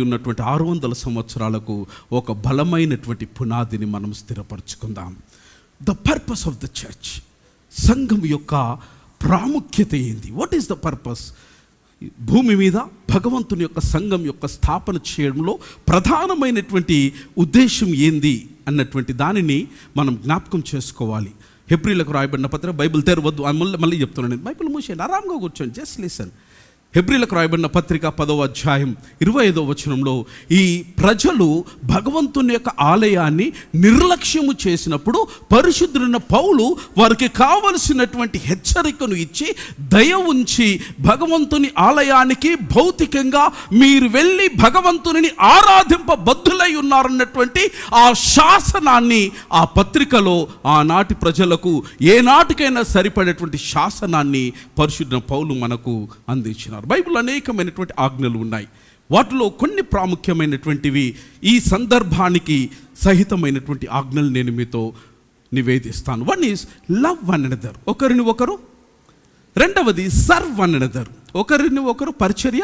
ఉన్నటువంటి 600 సంవత్సరాలకు ఒక బలమైనటువంటి పునాదిని మనం స్థిరపరచుకుందాం. The purpose of the church, సంఘం యొక్క ప్రాముఖ్యత ఏంది? What is the purpose? భూమి మీద భగవంతుని యొక్క సంఘం యొక్క స్థాపన చేయడంలో ప్రధానమైనటువంటి ఉద్దేశం ఏంది అన్నటువంటి దానిని మనం జ్ఞాపకం చేసుకోవాలి. హెబ్రీలకు రాయబడిన పత్రిక, బైబిల్ తెరవద్దు, మళ్ళీ చెప్తున్నాను, బైబిల్ మూసేయండి, ఆరాంగా కూర్చోండి, జస్ట్ లిసన్. హెబ్రీలకు రాయబడిన పత్రిక 10వ అధ్యాయం 25వ వచనంలో ఈ ప్రజలు భగవంతుని యొక్క ఆలయాన్ని నిర్లక్ష్యము చేసినప్పుడు పరిశుద్ధుడైన పౌలు వారికి కావలసినటువంటి హెచ్చరికను ఇచ్చి దయ ఉంచి భగవంతుని ఆలయానికి భౌతికంగా మీరు వెళ్ళి భగవంతుని ఆరాధింపబద్ధులై ఉన్నారన్నటువంటి ఆ శాసనాన్ని ఆ పత్రికలో ఆనాటి ప్రజలకు ఏనాటికైనా సరిపడేటువంటి శాసనాన్ని పరిశుద్ధుడైన పౌలు మనకు అందించినారు. బైబిల్ అనేకమైనటువంటి ఆజ్ఞలు ఉన్నాయి. వాటిలో కొన్ని ప్రాముఖ్యమైనటువంటివి ఈ సందర్భానికి సహితమైనటువంటి ఆజ్ఞలు నేను మీతో నివేదిస్తాను. One is love one another, ఒకరిని ఒకరు. రెండవది సర్వ్ వన్ అనదర్, ఒకరిని ఒకరు పరిచర్య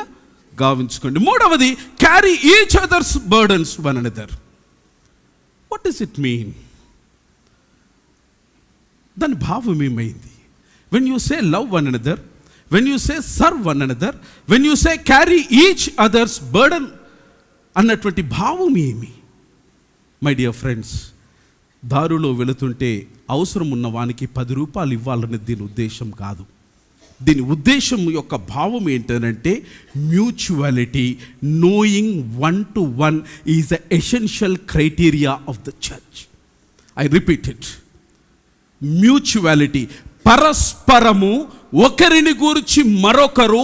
గావించుకోండి. మూడవది carry each others burdens one another. What does it mean? దాని భావం ఏమైంది? When you say love one another, when you say serve one another, when you say carry each other's burden అన్నటువంటి భావం ఏమి? మై డియర్ ఫ్రెండ్స్, దారిలో వెళుతుంటే అవసరం ఉన్న వానికి 10 రూపాయలు ఇవ్వాలనేది దీని ఉద్దేశం కాదు. దీని ఉద్దేశం యొక్క భావం ఏంటంటే mutuality, knowing one to one is the essential criteria of the church. I repeat it, mutuality, పరస్పరము ఒకరిని గురించి మరొకరు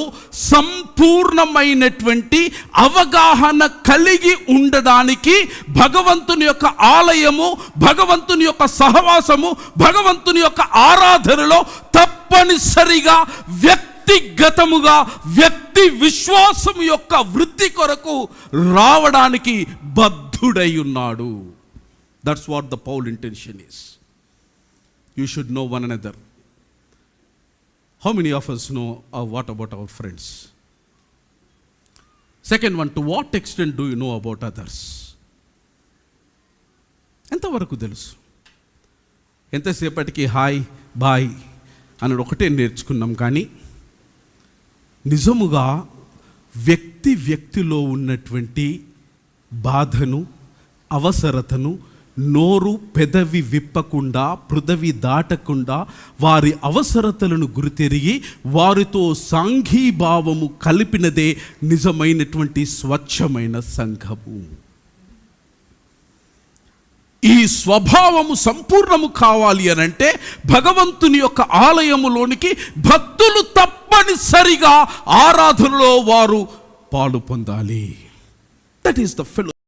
సంపూర్ణమైనటువంటి అవగాహన కలిగి ఉండడానికి భగవంతుని యొక్క ఆలయము, భగవంతుని యొక్క సహవాసము, భగవంతుని యొక్క ఆరాధనలో తప్పనిసరిగా వ్యక్తిగతముగా వ్యక్తి విశ్వాసం యొక్క వృద్ధి కొరకు రావడానికి బద్ధుడై ఉన్నాడు. That's what the Paul intention is. You should know one another. How many of us know what about our friends? Second one, to what extent do you know about others? ఎంతవరకు తెలుసు? ఎంతసేపటికి హాయ్ బాయ్ అని ఒకటే నేర్చుకున్నాం, కానీ నిజముగా వ్యక్తిలో ఉన్నటువంటి బాధను, అవసరతను నోరు పెదవి విప్పకుండా, పృథవి దాటకుండా వారి అవసరతలను గురితెరిగి వారితో సాంఘీభావము కలిపినదే నిజమైనటువంటి స్వచ్ఛమైన సంఘము. ఈ స్వభావము సంపూర్ణము కావాలి అనంటే భగవంతుని యొక్క ఆలయములోనికి భక్తులు తప్పనిసరిగా ఆరాధనలో వారు పాలు పొందాలి. That is the fellow